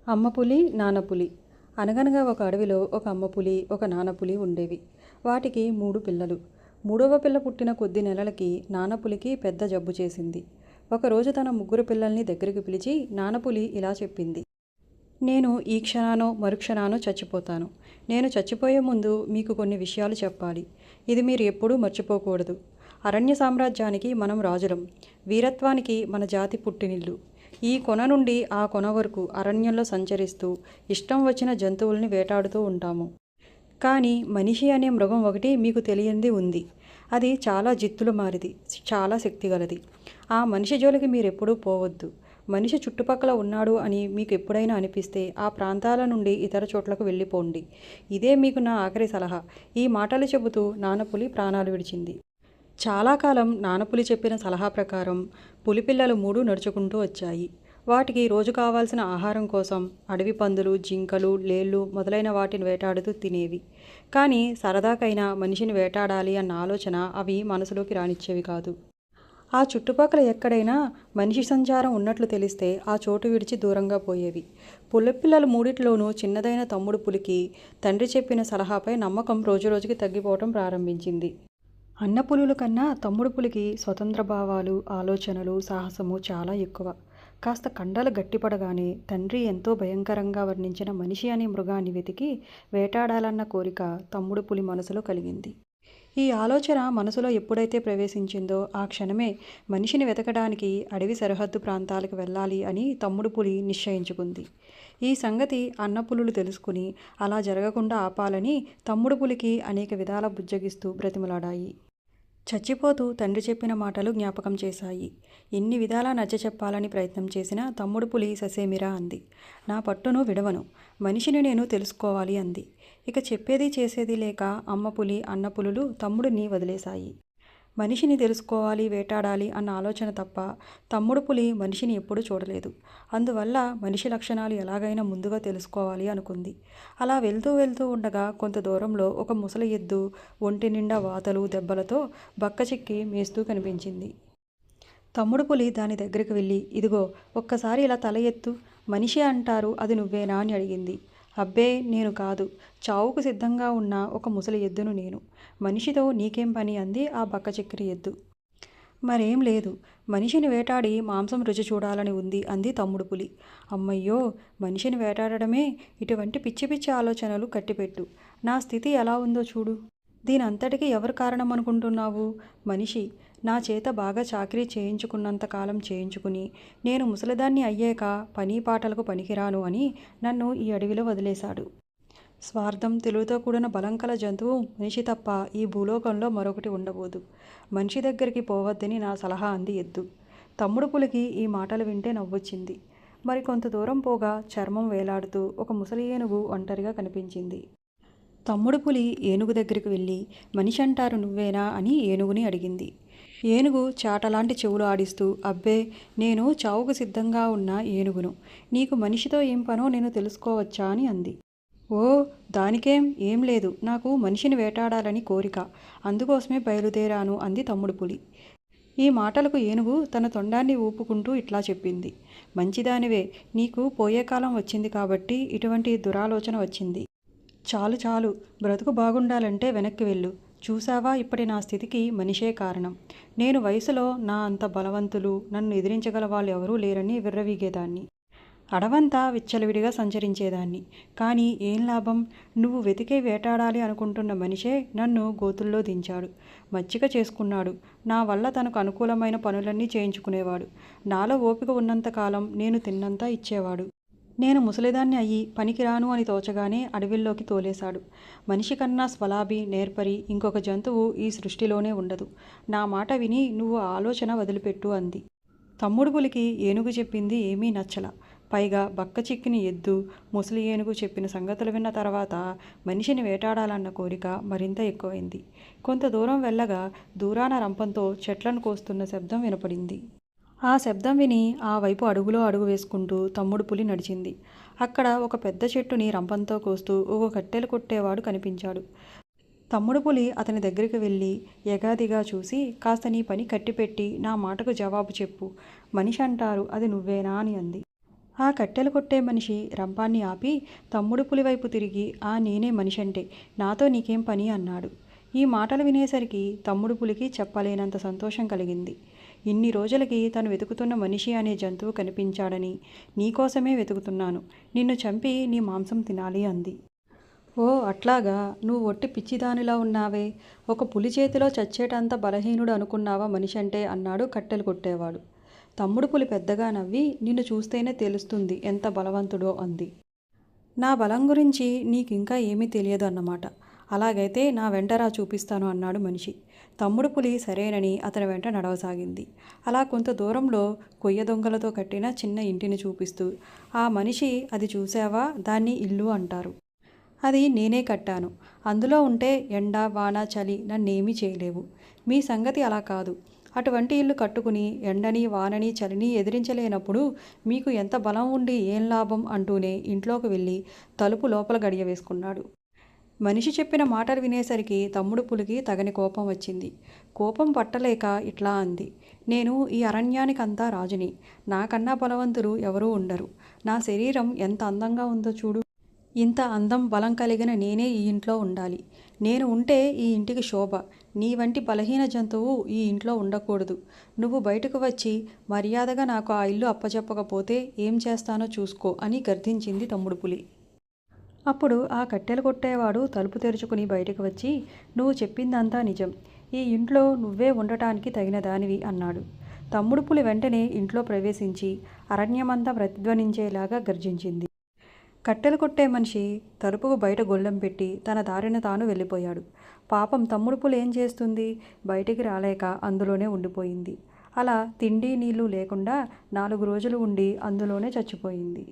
అమ్మ పులి నాన్న పులి. అనగనగా ఒక అడవిలో ఒక అమ్మ పులి ఒక నాన్న పులి ఉండేవి. వాటికి 3 పిల్లలు. మూడవ పిల్ల పుట్టిన కొద్ది నెలలకి నాన్న పులికి పెద్ద జబ్బు చేసింది. ఒకరోజు తన 3 పిల్లల్ని దగ్గరికి పిలిచి నాన్న పులి ఇలా చెప్పింది. నేను ఈ క్షణానో మరుక్షణానో చచ్చిపోతాను. నేను చచ్చిపోయే ముందు మీకు కొన్ని విషయాలు చెప్పాలి. ఇది మీరు ఎప్పుడూ మర్చిపోకూడదు. అరణ్య సామ్రాజ్యానికి మనం రాజులం. వీరత్వానికి మన జాతి పుట్టినిల్లు. ఈ కొన నుండి ఆ కొన వరకు అరణ్యంలో సంచరిస్తూ ఇష్టం వచ్చిన జంతువుల్ని వేటాడుతూ ఉంటాము. కానీ మనిషి అనే మృగం ఒకటి మీకు తెలియంది ఉంది. అది చాలా జిత్తులు మారిది, చాలా శక్తిగలది. ఆ మనిషి జోలికి మీరెప్పుడూ పోవద్దు. మనిషి చుట్టుపక్కల ఉన్నాడు అని మీకు ఎప్పుడైనా అనిపిస్తే ఆ ప్రాంతాల నుండి ఇతర చోట్లకు వెళ్ళిపోండి. ఇదే మీకు నా ఆఖరి సలహా. ఈ మాటలు చెబుతూ నానపులి ప్రాణాలు విడిచింది. చాలా కాలం నానపులి చెప్పిన సలహా ప్రకారం పులిపిల్లలు 3 నడుచుకుంటూ వచ్చాయి. వాటికి రోజు కావాల్సిన ఆహారం కోసం అడవి పందులు, జింకలు, లేళ్ళు మొదలైన వాటిని వేటాడుతూ తినేవి. కానీ సరదాకైనా మనిషిని వేటాడాలి అన్న ఆలోచన అవి మనసులోకి రానిచ్చేవి కాదు. ఆ చుట్టుపక్కల ఎక్కడైనా మనిషి సంచారం ఉన్నట్లు తెలిస్తే ఆ చోటు విడిచి దూరంగా పోయేవి. పులిపిల్లలు 3 చిన్నదైన తమ్ముడు పులికి తండ్రి చెప్పిన సలహాపై నమ్మకం రోజురోజుకి తగ్గిపోవటం ప్రారంభించింది. అన్న పులుల కన్నా తమ్ముడు పులికి స్వతంత్ర భావాలు, ఆలోచనలు, సాహసము చాలా ఎక్కువ. కాస్త కండలు గట్టిపడగానే తండ్రి ఎంతో భయంకరంగా వర్ణించిన మనిషి అనే మృగాన్ని వెతికి వేటాడాలన్న కోరిక తమ్ముడు పులి మనసులో కలిగింది. ఈ ఆలోచన మనసులో ఎప్పుడైతే ప్రవేశించిందో ఆ క్షణమే మనిషిని వెతకడానికి అడవి సరిహద్దు ప్రాంతాలకు వెళ్ళాలి అని తమ్ముడు పులి నిశ్చయించుకుంది. ఈ సంగతి అన్న పులులు తెలుసుకుని అలా జరగకుండా ఆపాలని తమ్ముడు పులికి అనేక విధాల బుజ్జగిస్తూ బ్రతిమలాడాయి. చచ్చిపోతూ తండ్రి చెప్పిన మాటలు జ్ఞాపకం చేశాయి. ఎన్ని విధాలా నచ్చచెప్పాలని ప్రయత్నం చేసినా తమ్ముడు పులి ససేమిరా అంది. నా పట్టును విడవను. మనిషిని నేను తెలుసుకోవాలి అంది. ఇక చెప్పేది చేసేది లేక అమ్మ పులి, అన్న పులులు తమ్ముడిని వదిలేశాయి. మనిషిని తెలుసుకోవాలి, వేటాడాలి అన్న ఆలోచన తప్ప తమ్ముడు పులి మనిషిని ఎప్పుడూ చూడలేదు. అందువల్ల మనిషి లక్షణాలు ఎలాగైనా ముందుగా తెలుసుకోవాలి అనుకుంది. అలా వెళ్తూ వెళ్తూ ఉండగా కొంత దూరంలో ఒక ముసలి ఎద్దు ఒంటి నిండా వాతలు, దెబ్బలతో బక్కచిక్కి మేస్తూ కనిపించింది. తమ్ముడు పులి దాని దగ్గరికి వెళ్ళి, ఇదిగో ఒక్కసారి ఇలా తల ఎత్తు. మనిషి అంటారు, అది నువ్వేనా అని అడిగింది. అబ్బే, నేను కాదు. చావుకు సిద్ధంగా ఉన్న ఒక ముసలి ఎద్దును నేను. మనిషితో నీకేం పని అంది ఆ బక్కచిక్కిరి ఎద్దు. మరేం లేదు. మనిషిని వేటాడి మాంసం రుచి చూడాలని ఉంది అంది తమ్ముడు పులి. అమ్మయ్యో, మనిషిని వేటాడడమే! ఇటువంటి పిచ్చి పిచ్చి ఆలోచనలు కట్టిపెట్టు. నా స్థితి ఎలా ఉందో చూడు. దీనంతటికీ ఎవరు కారణం అనుకుంటున్నావు? మనిషి. నా చేత బాగా చాకిరీ చేయించుకున్నంతకాలం చేయించుకుని నేను ముసలిదాన్ని అయ్యాక పని పాటలకు పనికిరాను అని నన్ను ఈ అడవిలో వదిలేశాడు. స్వార్థం, తెలివితో కూడిన బలం కల జంతువు మనిషి తప్ప ఈ భూలోకంలో మరొకటి ఉండబోదు. మనిషి దగ్గరికి పోవద్దని నా సలహా అంది ఎద్దు. తమ్ముడు పులికి ఈ మాటలు వింటే నవ్వొచ్చింది. మరి కొంత దూరం పోగా చర్మం వేలాడుతూ ఒక ముసలి ఏనుగు ఒంటరిగా కనిపించింది. తమ్ముడు పులి ఏనుగు దగ్గరికి వెళ్ళి, మనిషి అంటారు నువ్వేనా అని ఏనుగుని అడిగింది. ఏనుగు చాటలాంటి చెవులు ఆడిస్తూ, అబ్బే, నేను చావుకు సిద్ధంగా ఉన్న ఏనుగును. నీకు మనిషితో ఏం పనో నేను తెలుసుకోవచ్చా అని అంది. ఓ, దానికేం, ఏం లేదు. నాకు మనిషిని వేటాడాలని కోరిక. అందుకోసమే బయలుదేరాను అంది తమ్ముడు పులి. ఈ మాటలకు ఏనుగు తన తొండాన్ని ఊపుకుంటూ ఇట్లా చెప్పింది. మంచిదానివే, నీకు పోయే కాలం వచ్చింది కాబట్టి ఇటువంటి దురాలోచన వచ్చింది. చాలు చాలు, బ్రతుకు బాగుండాలంటే వెనక్కి వెళ్ళు. చూసావా, ఇప్పటి నా స్థితికి మనిషే కారణం. నేను వయసులో నా అంత బలవంతులు, నన్ను ఎదిరించగల వాళ్ళు ఎవరూ లేరని విర్రవీగేదాన్ని. అడవంతా విచ్చలవిడిగా సంచరించేదాన్ని. కానీ ఏం లాభం? నువ్వు వెతికే వేటాడాలి అనుకుంటున్న మనిషే నన్ను గోతుల్లో దించాడు. మచ్చిక చేసుకున్నాడు. నా వల్ల తనకు అనుకూలమైన పనులన్నీ చేయించుకునేవాడు. నాలో ఓపిక ఉన్నంతకాలం నేను తిన్నంతా ఇచ్చేవాడు. నేను ముసలిదాన్ని అయ్యి పనికిరాను అని తోచగానే అడవిల్లోకి తోలేశాడు. మనిషి కన్నా స్వలాభి, నేర్పరి ఇంకొక జంతువు ఈ సృష్టిలోనే ఉండదు. నా మాట విని నువ్వు ఆలోచన వదిలిపెట్టు అంది. తమ్ముడు పులికి ఏనుగు చెప్పింది ఏమీ నచ్చల. పైగా బక్క చిక్కిన ఎద్దు, ముసలి ఏనుగు చెప్పిన సంగతులు విన్న తర్వాత మనిషిని వేటాడాలన్న కోరిక మరింత ఎక్కువైంది. కొంత దూరం వెళ్ళగా దూరాన రంపంతో చెట్లను కోస్తున్న శబ్దం వినపడింది. ఆ శబ్దం విని ఆ వైపు అడుగులో అడుగు వేసుకుంటూ తమ్ముడు పులి నడిచింది. అక్కడ ఒక పెద్ద చెట్టుని రంపంతో కోస్తూ ఒక కట్టెలు కొట్టేవాడు కనిపించాడు. తమ్ముడు పులి అతని దగ్గరికి వెళ్ళి ఎగాదిగా చూసి, కాస్త నీ పని కట్టిపెట్టి నా మాటకు జవాబు చెప్పు. మనిషి అంటారు, అది నువ్వేనా అని అంది. ఆ కట్టెలు కొట్టే మనిషి రంపాన్ని ఆపి తమ్ముడు పులి వైపు తిరిగి నేనే మనిషి అంటే నాతో నీకేం పని అన్నాడు. ఈ మాటలు వినేసరికి తమ్ముడు పులికి చెప్పలేనంత సంతోషం కలిగింది. ఇన్ని రోజులకి తను వెతుకుతున్న మనిషి అనే జంతువు కనిపించాడని, నీకోసమే వెతుకుతున్నాను, నిన్ను చంపి నీ మాంసం తినాలి అంది. ఓ అట్లాగా, నువ్వు ఒట్టి పిచ్చిదానిలా ఉన్నావే, ఒక పులి చేతిలో చచ్చేటంత బలహీనుడు అనుకున్నావా మనిషి అంటే అన్నాడు కట్టెలు కొట్టేవాడు. తమ్ముడు పులి పెద్దగా నవ్వి నిన్ను చూస్తేనే తెలుస్తుంది ఎంత బలవంతుడో అంది. నా బలం గురించి నీకింకా ఏమీ తెలియదు అన్నమాట. అలాగైతే నా వెంటరా చూపిస్తాను అన్నాడు మనిషి. తమ్ముడు పులి సరేనని అతని వెంట నడవసాగింది. అలా కొంత దూరంలో కొయ్య దొంగలతో కట్టిన చిన్న ఇంటిని చూపిస్తూ ఆ మనిషి, అది చూసావా, దాన్ని ఇల్లు అంటారు. అది నేనే కట్టాను. అందులో ఉంటే ఎండ వాన చలి నన్నేమీ చేయలేవు. మీ సంగతి అలా కాదు. అటువంటి ఇల్లు కట్టుకుని ఎండని వానని చలిని ఎదిరించలేనప్పుడు మీకు ఎంత బలం ఉండి ఏం లాభం అంటూనే ఇంట్లోకి వెళ్ళి తలుపు లోపల గడియ వేసుకున్నాడు. మనిషి చెప్పిన మాటలు వినేసరికి తమ్ముడు పులికి తగని కోపం వచ్చింది. కోపం పట్టలేక ఇట్లా అంది. నేను ఈ అరణ్యానికంతా రాజుని. నాకన్నా బలవంతులు ఎవరూ ఉండరు. నా శరీరం ఎంత అందంగా ఉందో చూడు. ఇంత అందం బలం కలిగిన నేనే ఈ ఇంట్లో ఉండాలి. నేను ఉంటే ఈ ఇంటికి శోభ. నీ వంటి బలహీన జంతువు ఈ ఇంట్లో ఉండకూడదు. నువ్వు బయటకు వచ్చి మర్యాదగా నాకు ఆ ఇల్లు అప్పచెప్పకపోతే ఏం చేస్తానో చూసుకో అని గర్జించింది తమ్ముడు పులి. అప్పుడు ఆ కట్టెలు కొట్టేవాడు తలుపు తెరుచుకుని బయటకు వచ్చి, నువ్వు చెప్పిందంతా నిజం. ఈ ఇంట్లో నువ్వే ఉండటానికి తగిన దానివి అన్నాడు. తమ్ముడు పులి వెంటనే ఇంట్లో ప్రవేశించి అరణ్యమంతా ప్రతిధ్వనించేలాగా గర్జించింది. కట్టెలు కొట్టే మనిషి తలుపుకు బయట గొళ్ళెం పెట్టి తన దారిన తాను వెళ్ళిపోయాడు. పాపం తమ్ముడు పులి ఏం చేస్తుంది, బయటికి రాలేక అందులోనే ఉండిపోయింది. అలా తిండి నీళ్లు లేకుండా 4 రోజులు ఉండి అందులోనే చచ్చిపోయింది.